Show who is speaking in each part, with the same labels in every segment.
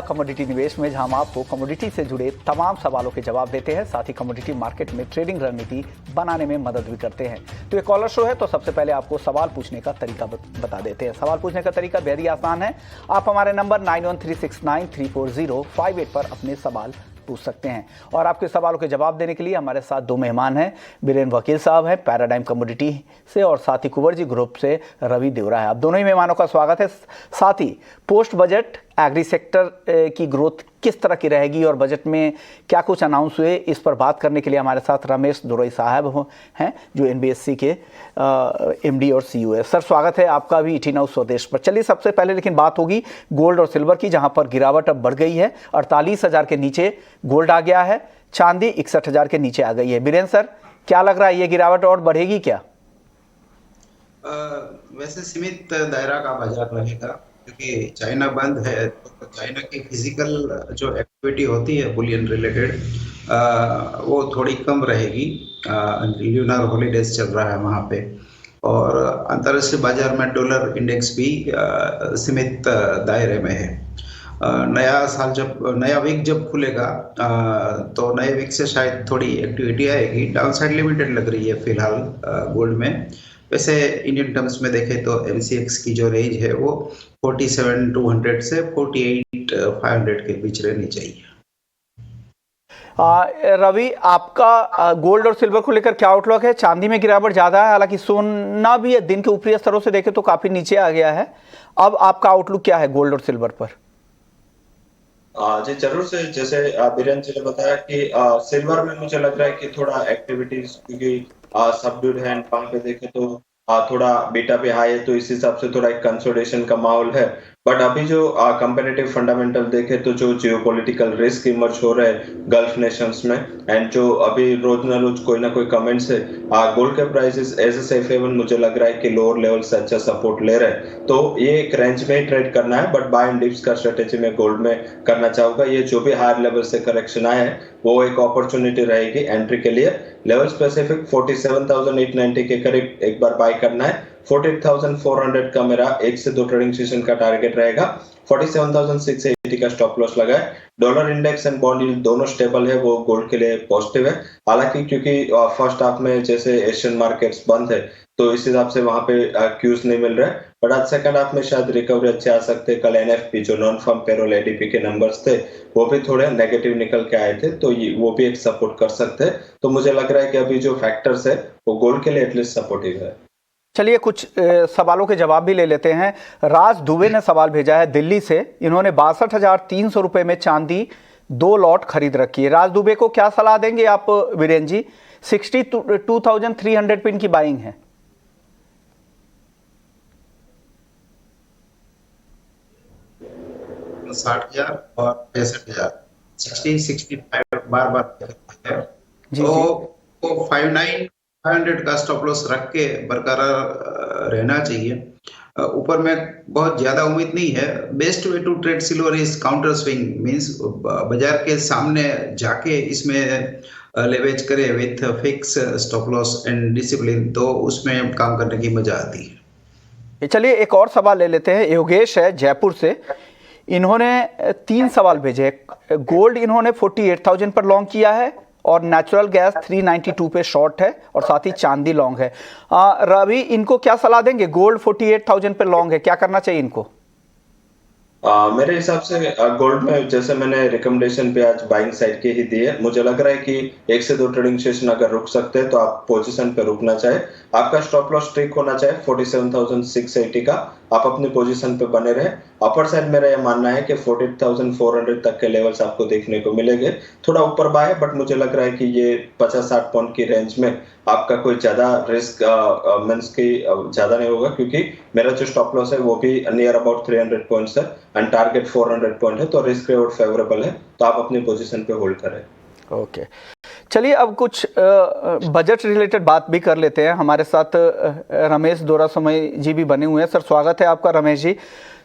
Speaker 1: Commodity निवेश में जहां हम आपको कमोडिटी से जुड़े तमाम सवालों के जवाब देते हैं, साथ ही कमोडिटी मार्केट में ट्रेडिंग रणनीति बनाने में मदद भी करते हैं। तो ये कॉलर शो है, तो सबसे पहले आपको सवाल पूछने का तरीका बता देते हैं। सवाल पूछने का तरीका बेहद ही आसान है। आप हमारे नंबर 9136934058 पर अपने सवाल पूछ सकते हैं और आपके सवालों के जवाब देने के लिए हमारे साथ दो मेहमान हैं। बीरेन वकील साहब हैं पैराडाइम कमोडिटी से और साथ ही कुंवर जी ग्रुप से रवि देवरा है। आप दोनों ही मेहमानों का स्वागत है। साथ ही पोस्ट बजट एग्री सेक्टर की ग्रोथ किस तरह की रहेगी और बजट में क्या कुछ अनाउंस हुए, इस पर बात करने के लिए हमारे साथ रमेश दुरई साहब हैं जो NBSC के MD और CEO है। सर स्वागत है आपका भी ET Now स्वदेश पर। चलिए सबसे पहले लेकिन बात होगी गोल्ड और सिल्वर की, जहां पर गिरावट अब बढ़ गई है। 48,000 के नीचे गोल्ड आ गया है, चांदी 61,000 के नीचे आ गई है। बीरेन सर क्या लग रहा है, ये गिरावट और बढ़ेगी क्या?
Speaker 2: वैसे सीमित दायरा का बाजार रहेगा क्योंकि चाइना बंद है, तो चाइना की फिजिकल जो एक्टिविटी होती है बुलियन रिलेटेड वो थोड़ी कम रहेगी। ल्यूनर हॉलीडेज चल रहा है वहाँ पे और अंतर्राष्ट्रीय बाजार में डॉलर इंडेक्स भी सीमित दायरे में है। नया साल जब नया वीक जब खुलेगा तो नए वीक से शायद थोड़ी एक्टिविटी आएगी। डाउन साइड लिमिटेड लग रही है फिलहाल गोल्ड में। वैसे इंडियन टर्म्स में देखें तो MCX की जो रेंज है वो 47,200 से 48,500 के बीच रहनी चाहिए।
Speaker 1: रवि आपका गोल्ड और सिल्वर को लेकर क्या आउटलुक है? चांदी में गिरावट ज्यादा है, हालांकि सोना भी दिन के ऊपरी स्तरों से देखें तो काफी नीचे आ गया है। अब आपका आउटलुक क्या है गोल्ड और सिल्वर पर?
Speaker 3: जी जरूर से, जैसे बीरेन जी ने बताया कि सिल्वर में मुझे लग रहा है कि थोड़ा एक्टिविटीज क्योंकि सबड्यूड है, वहां पे देखे तो थोड़ा बीटा पे हाई है, तो इस हिसाब से थोड़ा एक कंसोलिडेशन का माहौल है। बट अभी जो कंपेरेटिव फंडामेंटल देखे तो जो जियोपॉलिटिकल रिस्क इमर्ज हो रहे हैं गल्फ नेशंस में, एंड जो अभी रोज ना रोज कोई ना कोई कमेंट्स है, गोल्ड के prices as a safe haven मुझे लग रहा है कि लोअर लेवल से अच्छा सपोर्ट ले रहे हैं। तो ये एक रेंज में ही ट्रेड करना है, बट बाय एंड डिप्स का स्ट्रेटेजी में गोल्ड में करना चाहूंगा। ये जो भी हायर लेवल से करेक्शन आए हैं वो एक अपॉर्चुनिटी रहेगी एंट्री के लिए। लेवल स्पेसिफिक 47,890 के करीब एक बार बाय करना है। 48,400 का मेरा 1 से 2 ट्रेडिंग सेशन का टारगेट रहेगा। 47,680 का स्टॉप लॉस लगा है। Dollar index and bond yield दोनों स्टेबल है, वो गोल्ड के लिए पॉजिटिव है। हालांकि क्योंकि फर्स्ट हाफ में जैसे एशियन मार्केट्स बंद है तो इस हिसाब से वहां पे क्यूज नहीं मिल रहा है, बट आज सेकंड हाफ में शायद रिकवरी अच्छे आ सकते हैं। कल NFP जो नॉन फर्म पेरोल ADP के नंबर्स थे वो भी थोड़े नेगेटिव निकल के आए थे, तो वो भी एक सपोर्ट कर सकते हैं। तो मुझे लग रहा है कि अभी जो फैक्टर्स है वो गोल्ड के लिए एटलीस्ट सपोर्टिव है।
Speaker 1: चलिए कुछ सवालों के जवाब भी ले लेते हैं। राज दुबे ने सवाल भेजा है दिल्ली से। इन्होंने 62,300 रुपए में चांदी 2 लॉट खरीद रखी है। राज दुबे को क्या सलाह देंगे आप वीरेन जी? 62,300 पे इनकी बाइंग है।
Speaker 2: 60,000 और 65,000 65 बार बार
Speaker 1: जी
Speaker 2: तो
Speaker 1: जी।
Speaker 2: 59,500 का स्टॉप लॉस रख के बरकरार रहना चाहिए। ऊपर में बहुत ज्यादा उम्मीद नहीं है। Best way to trade silver is counter swing, means बाजार के सामने जाके इसमें लेवरेज करे with fix stop loss and discipline, तो उसमें काम करने की मजा आती है।
Speaker 1: चलिए एक और सवाल ले लेते हैं। योगेश है जयपुर से। इन्होंने 3 सवाल भेजे। गोल्ड इन्होंने 48,000 पर लॉन्ग किया है और नेचुरल गैस 392 पे शॉर्ट है और साथ ही चांदी लॉन्ग है। रवि इनको क्या सलाह देंगे? गोल्ड 48,000 पे लॉन्ग है, क्या करना चाहिए इनको?
Speaker 3: मेरे हिसाब से गोल्ड में जैसे मैंने रिकमेंडेशन पे आज बाइंग साइड के ही दी है। मुझे लग रहा है कि 1 से 2 ट्रेडिंग सेशन अगर रुक सकते हैं तो आप पोजीशन पे रुकना चाहे। आपका स्टॉप लॉस स्ट्रिक होना चाहिए 47,680 का, आप अपनी पोजीशन पे बने रहे। अपर साइड मेरा यह मानना है कि 48,400 तक के लेवल्स आपको देखने को मिलेंगे। थोड़ा ऊपर बाय है, बट मुझे लग रहा है कि ये 50-60 पॉइंट की रेंज में आपका कोई ज्यादा रिस्क मींस की ज्यादा नहीं होगा, क्योंकि मेरा जो स्टॉप लॉस है वो भी नियर अबाउट 300 पॉइंट्स है एंड टारगेट 400 पॉइंट है, तो रिस्क रिवॉर्ड फेवरेबल है, तो आप अपनी पोजीशन पे होल्ड करें।
Speaker 1: ओके चलिए अब कुछ बजट रिलेटेड बात भी कर लेते हैं। हमारे साथ रमेश दोरा समय जी भी बने हुए हैं। सर स्वागत है आपका रमेश जी।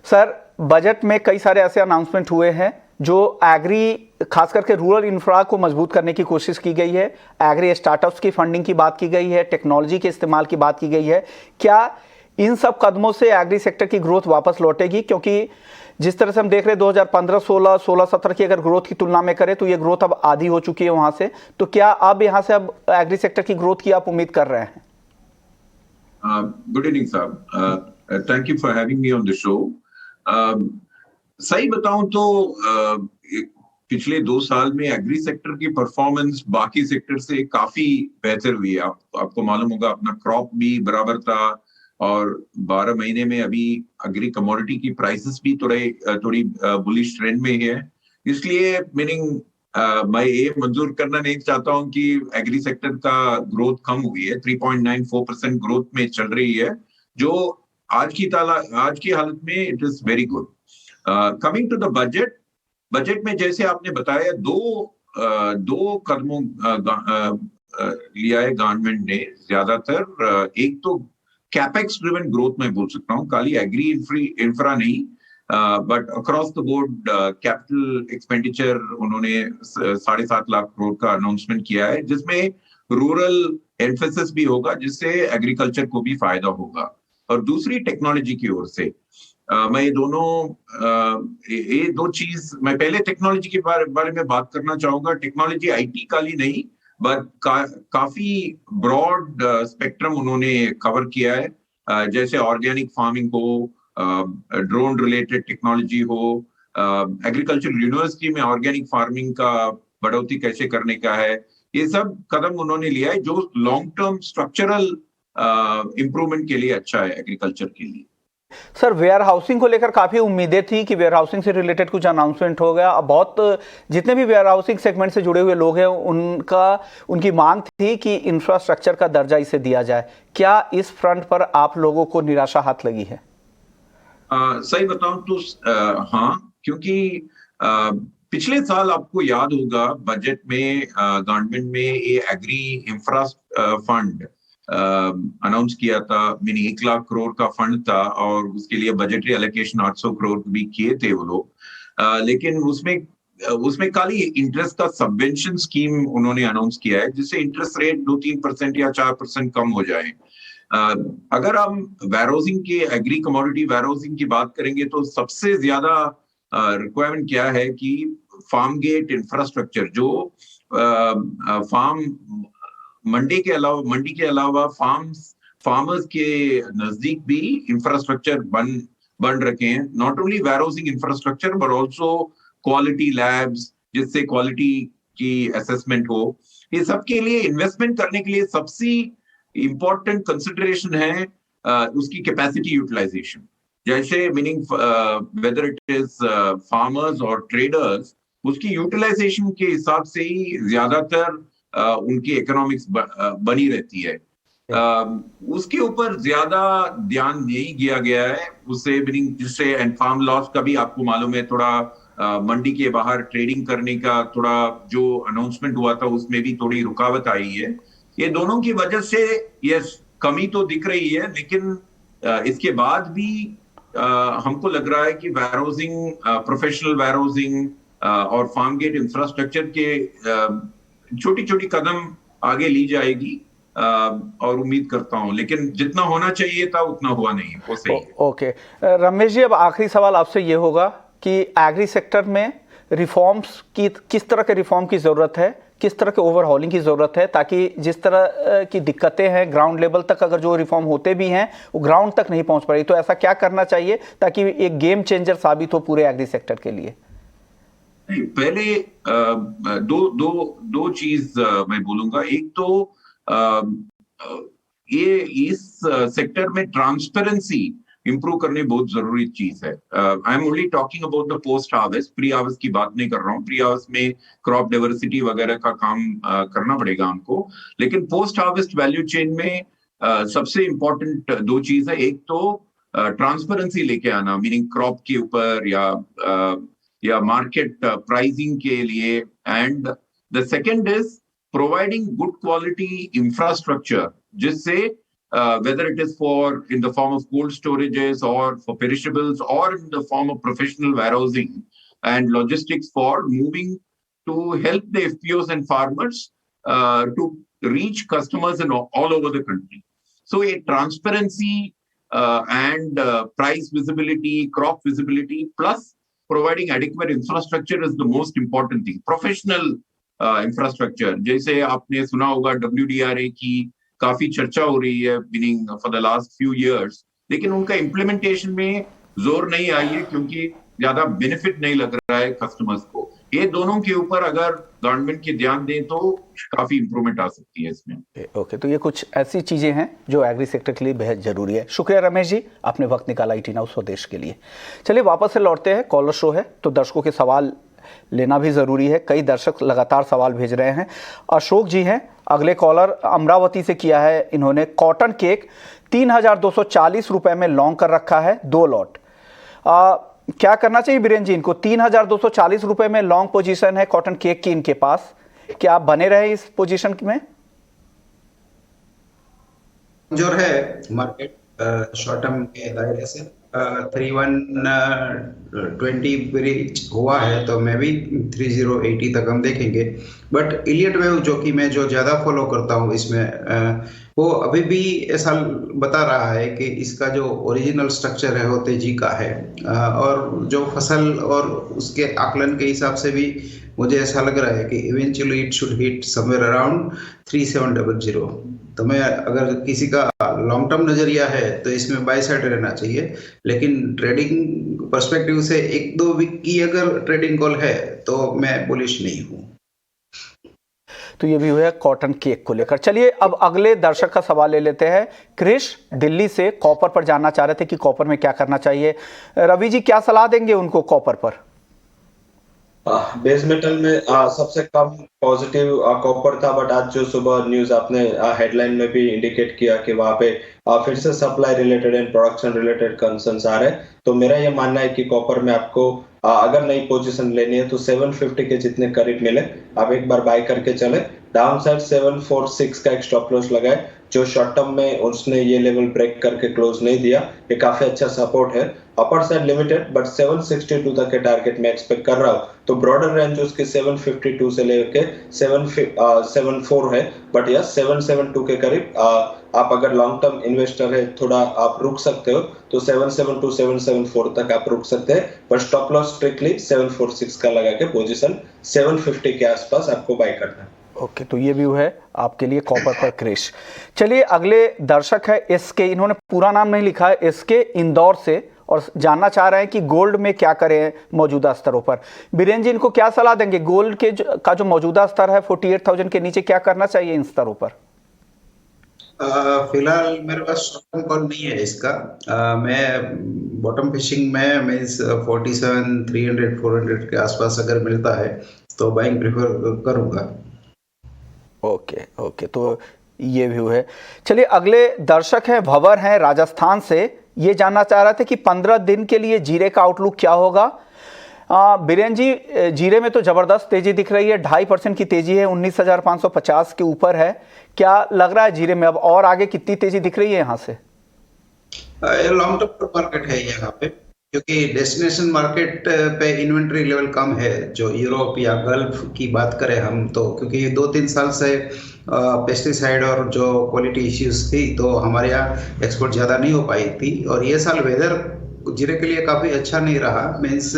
Speaker 1: सर बजट में कई सारे ऐसे अनाउंसमेंट हुए हैं जो एग्री खास करके रूरल इंफ्रा को मजबूत करने की कोशिश की गई है। एग्री स्टार्टअप्स की फंडिंग की बात की गई है, टेक्नोलॉजी के इस्तेमाल की बात की गई है। क्या इन सब कदमों से एग्री सेक्टर की ग्रोथ वापस लौटेगी? क्योंकि जिस तरह से हम देख रहे हैं 2015-16, 16-17 की अगर ग्रोथ की तुलना में करें तो ये ग्रोथ अब आधी हो चुकी है वहां से, तो क्या अब यहां से अब एग्री सेक्टर की ग्रोथ की आप उम्मीद कर रहे हैं?
Speaker 4: गुड इवनिंग साहब, thank you for having me on the show. सही बताऊं तो पिछले 2 साल में एग्री सेक्टर की परफॉर्मेंस बाकी सेक्टर से काफी बेहतर हुई है। आपको मालूम होगा अपना क्रॉप भी बराबर था और 12 महीने में अभी एग्री कमोडिटी की प्राइसेस भी थोड़ी बुलिश ट्रेंड में है। इसलिए मीनिंग मैं ये मंजूर करना नहीं चाहता हूं कि एग्री सेक्टर का ग्रोथ कम हुई है। 3.94% ग्रोथ में चल रही है, जो आज की हालत में it is very good. Coming to the budget में जैसे आपने बताया दो कदमों लिया है गवर्नमेंट ने ज्यादातर। एक तो कैपेक्स ड्रिवन ग्रोथ में बोल सकता हूँ, खाली एग्री इंफ्रा नहीं but across the board capital expenditure उन्होंने 7.5 लाख करोड़ का अनाउंसमेंट किया है, जिसमें रूरल एम्फेसिस भी होगा, जिससे एग्रीकल्चर को भी फायदा होगा। और दूसरी टेक्नोलॉजी की ओर से मैं ये दो चीज मैं पहले टेक्नोलॉजी के बारे में बात करना चाहूंगा। टेक्नोलॉजी आईटी काली नहीं बट काफी ब्रॉड स्पेक्ट्रम उन्होंने कवर किया है, जैसे ऑर्गेनिक फार्मिंग हो, ड्रोन रिलेटेड टेक्नोलॉजी हो, एग्रीकल्चर यूनिवर्सिटी में ऑर्गेनिक फार्मिंग का बढ़ोतरी कैसे करने का है, ये सब कदम उन्होंने लिया है जो लॉन्ग टर्म स्ट्रक्चरल इंप्रूवमेंट के लिए अच्छा है एग्रीकल्चर के लिए।
Speaker 1: सर, वेयर हाउसिंग को लेकर काफी उम्मीदें थी कि वेयर हाउसिंग से रिलेटेड कुछ अनाउंसमेंट हो गया। अब बहुत जितने भी वेयर हाउसिंग सेगमेंट से जुड़े हुए लोग हैं उनकी मांग थी कि इंफ्रास्ट्रक्चर का दर्जा इसे दिया जाए। क्या इस फ्रंट पर आप लोगों को निराशा हाथ लगी है?
Speaker 4: सही बताऊं तो हाँ, क्योंकि पिछले साल आपको याद होगा बजट में गवर्नमेंट में ये एग्री इंफ्रा फंड अनाउंस किया था। मैंने 1 लाख करोड़ का फंड था और उसके लिए बजटरी एलोकेशन 800 करोड़ भी किए थे वो लोग। लेकिन उसमें खाली इंटरेस्ट का सबवेंशन स्कीम उन्होंने अनाउंस किया है, जिससे इंटरेस्ट रेट 2-3% या 4% कम हो जाए। अगर हम वेयरहाउसिंग के एग्री कमोडिटी वेयरहाउसिंग की बात करेंगे तो सबसे ज्यादा रिक्वायरमेंट क्या है कि फार्म गेट इंफ्रास्ट्रक्चर, जो फार्म मंडी के अलावा फार्मर्स के नजदीक भी इंफ्रास्ट्रक्चर बन रखे हैं। Not only warehousing infrastructure but also quality labs, जिससे क्वालिटी की असेसमेंट हो। ये सब के लिए इन्वेस्टमेंट करने के लिए सबसे इंपॉर्टेंट कंसिडरेशन है उसकी कैपेसिटी यूटिलाइजेशन। जैसे meaning whether it is farmers और ट्रेडर्स, उसकी यूटिलाइजेशन के हिसाब से ही ज्यादातर उनकी इकोनॉमिक्स बनी रहती है। उसके ऊपर ज्यादा ध्यान नहीं दिया गया है उससे, मीनिंग जिससे एंड फार्म लॉस का भी आपको मालूम है, थोड़ा मंडी के बाहर ट्रेडिंग करने का थोड़ा जो अनाउंसमेंट हुआ था उसमें भी थोड़ी रुकावट आई है। ये दोनों की वजह से यस कमी तो दिख रही है, लेकिन इसके बाद भी हमको लग रहा है कि वेयरहाउसिंग, प्रोफेशनल वेयरहाउसिंग और फार्म गेट इंफ्रास्ट्रक्चर के छोटी छोटी कदम आगे ली जाएगी और उम्मीद करता हूं, लेकिन जितना होना चाहिए था उतना हुआ नहीं, वो सही है।
Speaker 1: ओके रमेश जी, अब आखिरी सवाल आपसे ये होगा कि एग्री सेक्टर में रिफॉर्म्स की किस तरह के रिफॉर्म की जरूरत है, किस तरह के ओवरहॉलिंग की जरूरत है, ताकि जिस तरह की दिक्कतें हैं ग्राउंड लेवल तक अगर जो रिफॉर्म होते भी हैं वो ग्राउंड तक नहीं पहुंच पा रही, तो ऐसा क्या करना चाहिए ताकि एक गेम चेंजर साबित हो पूरे एग्री सेक्टर के लिए?
Speaker 4: पहले दो चीज मैं बोलूंगा। एक तो ये इस सेक्टर में ट्रांसपेरेंसी इंप्रूव करने बहुत जरूरी चीज है। I am only talking about the post harvest, pre harvest की बात नहीं कर रहा हूँ। प्री हार्वेस्ट में क्रॉप डाइवर्सिटी वगैरह का काम करना पड़ेगा हमको, लेकिन पोस्ट हार्वेस्ट वैल्यू चेन में सबसे इंपॉर्टेंट दो चीज है। एक तो ट्रांसपेरेंसी लेके आना, मीनिंग क्रॉप के ऊपर या मार्केट प्राइसिंग के लिए, and the second is providing good quality infrastructure, जिससे whether it is in the form of cold storages or for perishables or in the form of professional warehousing and logistics for moving to help the FPOs and farmers to reach customers in all over the country. So a transparency and price visibility, crop visibility plus providing adequate infrastructure is the most important thing. Professional infrastructure, जैसे आपने सुना होगा WDRA की काफी चर्चा हो रही है meaning for the last few years, लेकिन उनका इम्प्लीमेंटेशन में जोर नहीं आई है क्योंकि ज्यादा बेनिफिट नहीं लग रहा है कस्टमर्स को। ये दोनों के ऊपर अगर गवर्नमेंट की ध्यान दे तो काफी इंप्रूवमेंट आ सकती है इसमें।
Speaker 1: ओके, तो ये कुछ ऐसी चीजें हैं जो एग्री सेक्टर के लिए बेहद जरूरी है। शुक्रिया रमेश जी, आपने वक्त निकाला ईटी नाउ स्वदेश के लिए। चलिए वापस से लौटते हैं, कॉलर शो है तो दर्शकों के सवाल लेना भी जरूरी है। कई दर्शक लगातार सवाल भेज रहे हैं। अशोक जी हैं अगले कॉलर, अमरावती से किया है इन्होंने। कॉटन केक 3,240 रुपए में लॉन्ग कर रखा है 2 लॉट। क्या करना चाहिए बीरेन जी इनको? 3,240 रुपए में लॉन्ग पोजीशन है कॉटन केक की इनके पास, क्या आप बने रहे इस पोजीशन में?
Speaker 2: जो है मार्केट शॉर्ट टर्म के दायरे से 3120 ब्रिज हुआ है तो मैं भी 3080 तक हम देखेंगे। बट इलियट वेव जो ज्यादा फॉलो करता हूँ इसमें वो अभी भी ऐसा बता रहा है कि इसका जो ओरिजिनल स्ट्रक्चर है वो तेजी का है और जो फसल और उसके आकलन के हिसाब से भी मुझे ऐसा लग रहा है कि eventually it should hit somewhere around 3700। तो मैं अगर किसी का लॉन्ग टर्म नजरिया है तो इसमें बाय साइड रहना चाहिए, लेकिन ट्रेडिंग पर्सपेक्टिव से 1-2 वीक की अगर ट्रेडिंग कॉल है तो मैं बुलिश नहीं हूँ।
Speaker 1: तो ये भी हुआ कॉटन केक को लेकर। चलिए अब अगले दर्शक का सवाल ले लेते हैं। क्रिश दिल्ली से कॉपर पर जानना चाह रहे थे कि कॉपर में क्या करना चाहिए। रवि जी क्या सलाह देंगे उनको कॉपर पर?
Speaker 3: बेस मेटल में सबसे कम पॉजिटिव कॉपर था, बट आज जो सुबह न्यूज आपने हेडलाइन में भी इंडिकेट किया कि वहां पे फिर से supply related and production related concerns आ रहे हैं। तो मेरा ये मानना है कि कॉपर में आपको अगर नई पोजीशन लेनी है तो 750 के जितने करीब मिले आप एक बार बाय करके चले। डाउन साइड 746 का एक स्टॉप लॉस लगाए, जो शॉर्ट टर्म में उसने ये लेवल ब्रेक करके क्लोज नहीं दिया, ये काफी अच्छा सपोर्ट है। अपर साइड लिमिटेड बट 762 तक के टारगेट में एक्सपेक्ट कर रहा हूँ। तो ब्रॉडर रेंज उसकी 752 से लेके 774 है, बट यह 772 के करीब आप अगर लॉन्ग टर्म इन्वेस्टर है थोड़ा आप रुक सकते हो तो 772 774 तक आप रुक सकते हैं, पर स्टॉप लॉस स्ट्रिक्टली 746 का लगा के पोजीशन 750 के आसपास आपको बाय करना है।
Speaker 1: ओके, तो ये व्यू है आपके लिए कॉपर पर क्रिश। चलिए अगले दर्शक है एसके, इन्होंने पूरा नाम नहीं लिखा है, एसके इंदौर से, और जानना चाह रहे हैं कि गोल्ड में क्या करें मौजूदा स्तरों पर। बीरेन जी इनको क्या सलाह देंगे? गोल्ड के का जो मौजूदा स्तर है 48,000 के नीचे क्या करना चाहिए इन स्तरों पर?
Speaker 2: फिलहाल मेरे पास शॉर्ट टर्म कॉल नहीं है इसका। मैं बॉटम फिशिंग में मैं 47 300 400 के आसपास अगर मिलता है तो बाइंग प्रेफर करूंगा।
Speaker 1: ओके, तो ये व्यू है। चलिए अगले दर्शक हैं भंवर हैं राजस्थान से, ये जानना चाह रहे थे कि 15 दिन के लिए जीरे का आउटलुक क्या होगा। बीरेन जी जीरे में तो जबरदस्त तेजी दिख रही है, 2.5% की तेजी है, 19,550 के ऊपर है। क्या लग रहा है जीरे में अब और आगे कितनी तेजी दिख रही है यहाँ से?
Speaker 2: लॉन्ग टर्म मार्केट है यहाँ पे, क्योंकि डेस्टिनेशन मार्केट पे इन्वेंट्री लेवल कम है। जो यूरोप या गल्फ की बात करें हम तो, क्योंकि 2-3 साल से पेस्टिसाइड और जो क्वालिटी इश्यूज थी तो हमारे यहाँ एक्सपोर्ट ज़्यादा नहीं हो पाई थी, और ये साल वेदर जीरे के लिए काफ़ी अच्छा नहीं रहा, मीन्स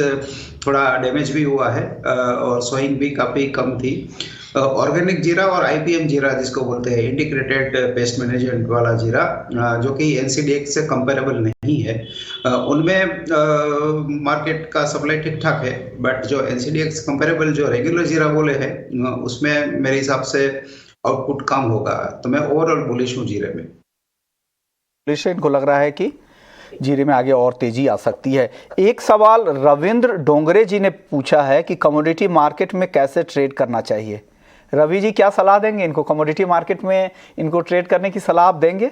Speaker 2: थोड़ा डैमेज भी हुआ है और सोइंग भी काफ़ी कम थी। ऑर्गेनिक जीरा और आईपीएम जीरा जिसको बोलते हैं इंटीग्रेटेड पेस्ट मैनेजमेंट वाला जीरा, जो कि एनसीडीएक्स से कंपेरेबल नहीं है, उनमें मार्केट का सप्लाई ठीक ठाक है। बट जो एनसीडीएक्स कंपेरेबल जो रेगुलर जीरा बोले हैं उसमें मेरे हिसाब से आउटपुट कम होगा। तो मैं ओवरऑल बुलिश हूँ जीरे में।
Speaker 1: इनको लग रहा है कि जीरे में आगे और तेजी आ सकती है। एक सवाल रविंद्र डोंगरे जी ने पूछा है कि कमोडिटी मार्केट में कैसे ट्रेड करना चाहिए। रवि जी क्या सलाह देंगे इनको? कमोडिटी मार्केट में इनको ट्रेड करने की सलाह आप देंगे?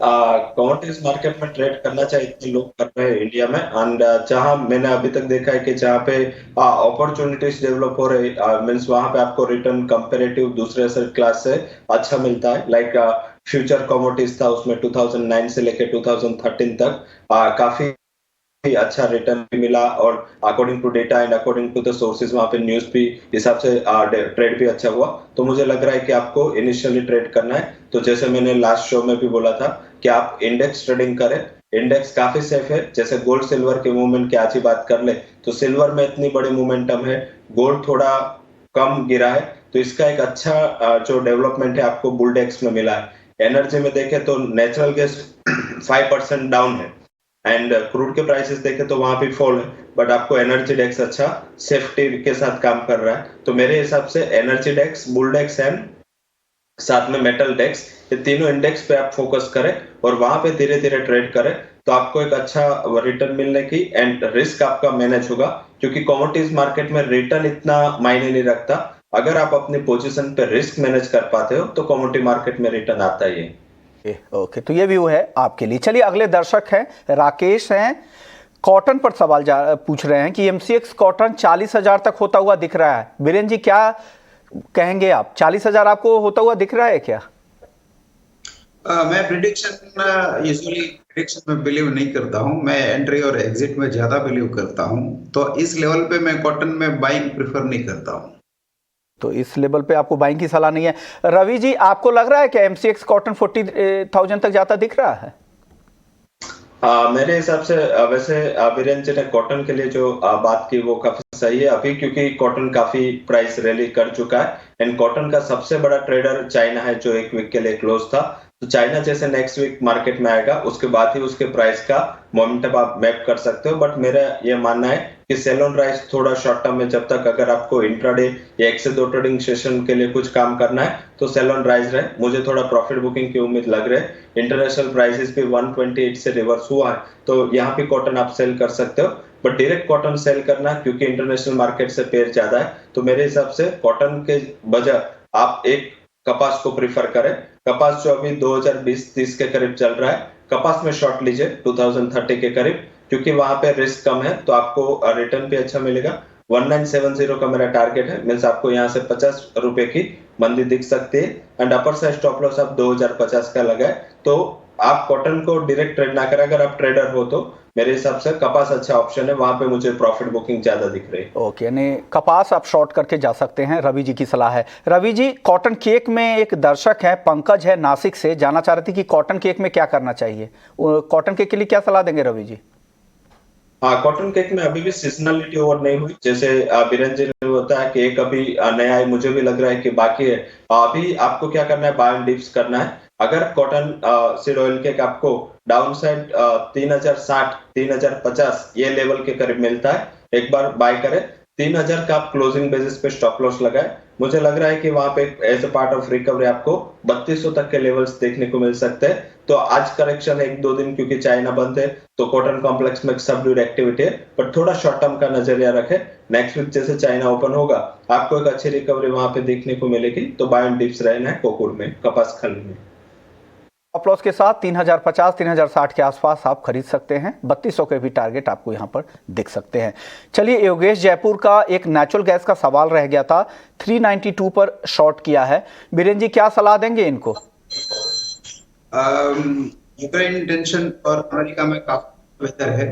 Speaker 3: कमोडिटीज मार्केट में ट्रेड करना चाहिए, इतने लोग कर रहे हैं इंडिया में। एंड जहां मैंने अभी तक देखा है कि जहां पे अपॉर्चुनिटीज डेवलप हो रही मींस वहां पे आपको रिटर्न कंपैरेटिव दूसरे एसेट क्लास से अच्छा मिलता है। लाइक फ्यूचर कमोडिटीज था, उसमें 2009 से लेकर 2013 तक काफी अच्छा रिटर्न भी मिला, और according to data and according to the sources वहां पे न्यूज भी हिसाब से ट्रेड भी अच्छा हुआ। तो मुझे लग रहा है कि आपको इनिशियली ट्रेड करना है तो जैसे मैंने लास्ट शो में भी बोला था कि आप इंडेक्स ट्रेडिंग करें। इंडेक्स काफी सेफ है। जैसे गोल्ड सिल्वर के मूवमेंट की आज ही बात कर ले तो सिल्वर में इतनी बड़ी मोमेंटम है, गोल्ड थोड़ा कम गिरा है, तो इसका एक अच्छा जो डेवलपमेंट है आपको बुलडेक्स में मिला है। एनर्जी में देखे तो नेचुरल गैस 5% डाउन है एंड क्रूड के प्राइसेस देखे तो वहां भी फॉल है, बट आपको एनर्जी डेक्स अच्छा सेफ्टी के साथ काम कर रहा है। तो मेरे हिसाब से एनर्जी डेक्स, बुलडेक्स एंड साथ में मेटल डेक्स, ये तीनों इंडेक्स पे आप फोकस करें और वहां पे धीरे धीरे ट्रेड करें तो आपको एक अच्छा रिटर्न मिलने की एंड रिस्क आपका मैनेज होगा, क्योंकि कमोडिटीज मार्केट में रिटर्न इतना मायने नहीं रखता। अगर आप अपनी पोजीशन पे रिस्क मैनेज कर पाते हो तो कमोडिटी मार्केट में रिटर्न आता ही है।
Speaker 1: ओके, तो ये व्यू है आपके लिए। चलिए अगले दर्शक हैं राकेश हैं, कॉटन पर सवाल पूछ रहे हैं कि एमसीएक्स कॉटन 40,000 तक होता हुआ दिख रहा है। बीरेन जी क्या कहेंगे आप, 40,000 आपको होता हुआ दिख रहा है क्या?
Speaker 2: मैं प्रिडिक्शन यूजुअली प्रिडिक्शन में बिलीव नहीं करता हूं, मैं एंट्री और एग्जिट में ज्यादा बिलीव करता हूं, तो इस लेवल पे मैं कॉटन में बाइंग प्रेफर नहीं करता हूं।
Speaker 1: तो इस लेवल पे आपको बाइंग की सलाह नहीं है। रवि जी आपको लग रहा है कि एमसीएक्स कॉटन 40,000 तक जाता दिख रहा है?
Speaker 3: मेरे हिसाब से वैसे वीरेंद्र जी ने कॉटन के लिए जो बात की वो काफी सही है अभी, क्योंकि कॉटन काफी प्राइस रैली कर चुका है एंड कॉटन का सबसे बड़ा ट्रेडर चाइना है जो एक वीक के लिए क्लोज था। तो चाइना जैसे नेक्स्ट वीक मार्केट में आएगा उसके बाद ही उसके प्राइस का मोमेंटम आप मैप कर सकते हो। बट मेरा ये मानना है कि सेल ऑन राइज थोड़ा शॉर्ट टर्म में, जब तक अगर आपको इंट्राडे या 1 से 2 ट्रेडिंग सेशन के लिए कुछ काम करना है तो सेल ऑन राइज रहे। मुझे थोड़ा प्रॉफिट बुकिंग की उम्मीद लग रही है। इंटरनेशनल प्राइसेस भी 128 से रिवर्स हुआ है तो यहाँ भी कॉटन आप सेल कर सकते हो, बट डायरेक्ट कॉटन सेल करना क्योंकि इंटरनेशनल मार्केट से पेयर ज्यादा है। तो मेरे हिसाब से कॉटन के बजाय आप एक कपास को प्रीफर करें। कपास जो अभी 2020-30 के करीब चल रहा है, कपास में शॉर्ट लीजिए 2030 के करीब, क्योंकि वहां पे रिस्क कम है तो आपको रिटर्न भी अच्छा मिलेगा। 1970 का मेरा टारगेट है, मीन्स आपको यहाँ से 50 रुपए की मंदी दिख सकती है and upper side stop loss आप 2050 का लगाए। तो आप कॉटन को डायरेक्ट ट्रेड ना करें, अगर आप ट्रेडर हो तो मेरे हिसाब से कपास अच्छा ऑप्शन है, वहां पे मुझे प्रॉफिट बुकिंग ज्यादा दिख रही है।
Speaker 1: ओके, यानी कपास आप शॉर्ट करके जा सकते हैं, रवि जी की सलाह है। रवि जी, कॉटन केक में एक दर्शक है पंकज है नासिक से, जानना चाह रहे थे कि कॉटन केक में क्या करना चाहिए, कॉटन केक के लिए क्या सलाह देंगे रवि जी?
Speaker 3: हाँ, कॉटन केक में अभी भी सीजनलिटी ओवर नहीं हुई, जैसे बीरेन जी ने बताया कि एक अभी नया है, मुझे भी लग रहा है कि बाकी है। अभी आपको क्या करना है, बाय एंड डिप्स करना है। अगर कॉटन सीड ऑयल केक आपको डाउन साइड 3060 3050 ये लेवल के करीब मिलता है, एक बार बाय करें। 3000 का आप क्लोजिंग बेसिस पे स्टॉप लॉस लगाए। मुझे लग रहा है कि वहां पे as a part of recovery आपको 3200 तक के लेवल्स देखने को मिल सकते हैं। तो आज करेक्शन 1-2 दिन क्योंकि चाइना बंद है तो कॉटन कॉम्प्लेक्स में सबड्यूड एक्टिविटी है, पर थोड़ा शॉर्ट टर्म का नजरिया रखें। नेक्स्ट वीक जैसे चाइना ओपन होगा आपको एक अच्छी रिकवरी वहां पे देखने को मिलेगी, तो बाय एंड डिप्स रहना है कोकुड़ में, कपास खल में।
Speaker 1: स्टॉप लॉस के साथ 3050 3060 के आसपास आप खरीद सकते हैं। 3200 के भी टारगेट आपको यहां पर दिख सकते हैं। चलिए, योगेश जयपुर का एक नेचुरल गैस का सवाल रह गया था, 392 पर शॉर्ट किया है। बीरेन जी क्या सलाह देंगे इनको?
Speaker 2: यूक्रेन टेंशन और अमेरिका में काफी बेहतर है,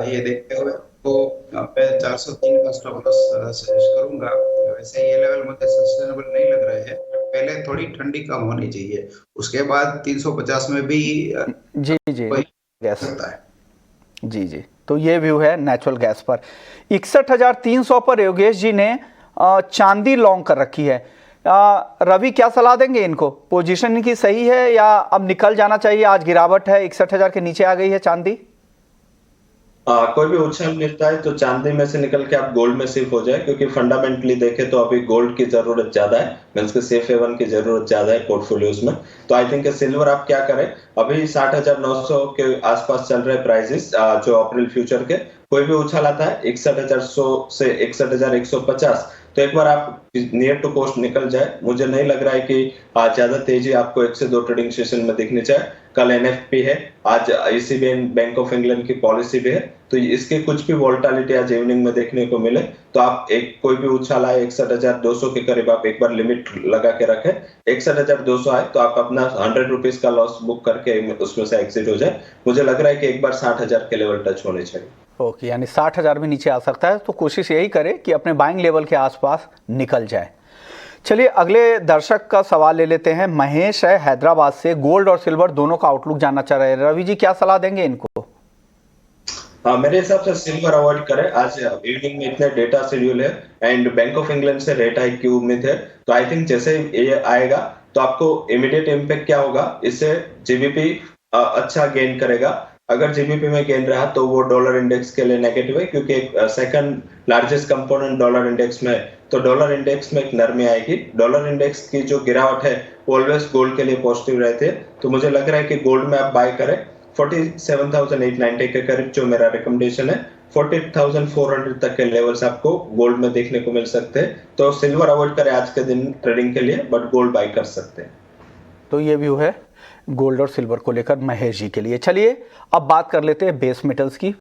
Speaker 2: ये देखते हुए तो मैं 403 का स्टॉप लॉस सजेस्ट करूंगा। वैसे ये लेवल मुझे सस्टेनेबल नहीं लग रहे हैं, पहले थोड़ी ठंडी कम होनी चाहिए, उसके बाद 350 में भी
Speaker 1: जी गैस
Speaker 2: सकता है।
Speaker 1: जी, तो ये व्यू है नेचुरल गैस पर। 61,300 पर योगेश जी ने चांदी लॉन्ग कर रखी है। रवि क्या सलाह देंगे इनको, पोजीशन इनकी सही है या अब निकल जाना चाहिए? आज गिरावट है, 61,000 के नीचे आ गई है चांदी।
Speaker 3: कोई भी उछाल मिलता है तो चांदी में से निकल के आप गोल्ड में शिफ्ट हो जाए, क्योंकि फंडामेंटली देखे तो अभी गोल्ड की जरूरत ज्यादा है, मींस के सेफ हेवन की जरूरत ज्यादा है पोर्टफोलियोज में। तो आई थिंक सिल्वर आप क्या करें, अभी 60,900 के आसपास चल रहे प्राइसेस जो अप्रैल फ्यूचर के, कोई भी उछाल आता है 61,100 से 61,150 तो एक बार आप नियर टू कोस्ट निकल जाए। मुझे नहीं लग रहा है कि ज्यादा तेजी आपको 1 से 2 ट्रेडिंग सेशन में दिखनी चाहिए। कल एनएफपी है, आज ईसीबी बैंक ऑफ इंग्लैंड की पॉलिसी भी है, तो इसके कुछ भी वोलेटिलिटी आज इवनिंग में देखने को मिले तो आप एक कोई भी उछाल आए 61,200 के करीब आप एक बार लिमिट लगा के रखें। 61,200 आए तो आप अपना 100 रुपीज का लॉस बुक करके उसमें से एग्जिट हो जाए। मुझे लग रहा है कि एक बार 60,000 के लेवल टच होने चाहिए।
Speaker 1: ओके, यानी 60,000 भी नीचे आ सकता है, तो कोशिश यही करें कि अपने बाइंग लेवल के आसपास निकल जाए। चलिए अगले दर्शक का सवाल ले लेते हैं। महेश है हैदराबाद से, गोल्ड और सिल्वर दोनों का आउटलुक जानना चाह रहे हैं। रवि जी क्या सलाह देंगे इनको?
Speaker 3: मेरे हिसाब से सिल्वर अवॉइड करें। आज इवनिंग में इतने डेटा शेड्यूल है एंड बैंक ऑफ इंग्लैंड से रेट हाइक की उम्मीद है, तो आई थिंक जैसे ये आएगा तो आपको इमीडिएट इम्पैक्ट क्या होगा, इससे जीबीपी अच्छा गेन करेगा। अगर जीबीपी में गेन रहा तो वो डॉलर इंडेक्स के लिए नेगेटिव है, क्योंकि second largest component dollar index में, तो डॉलर इंडेक्स में एक नरमी आएगी। डॉलर इंडेक्स की जो गिरावट है ऑलवेज गोल्ड के लिए पॉजिटिव रहती है, तो मुझे लग रहा है कि गोल्ड में आप बाय करें। 47,890 के करीब जो मेरा रिकमेंडेशन है, 40,400 तक के लेवल्स आपको गोल्ड में देखने को मिल सकते हैं। तो सिल्वर अवॉइड करें आज के दिन ट्रेडिंग के लिए, बट गोल्ड बाय कर सकते हैं।
Speaker 1: तो ये व्यू है गोल्ड और सिल्वर को लेकर महेश जी के लिए। चलिए अब बात कर लेते हैं बेस मेटल्स की।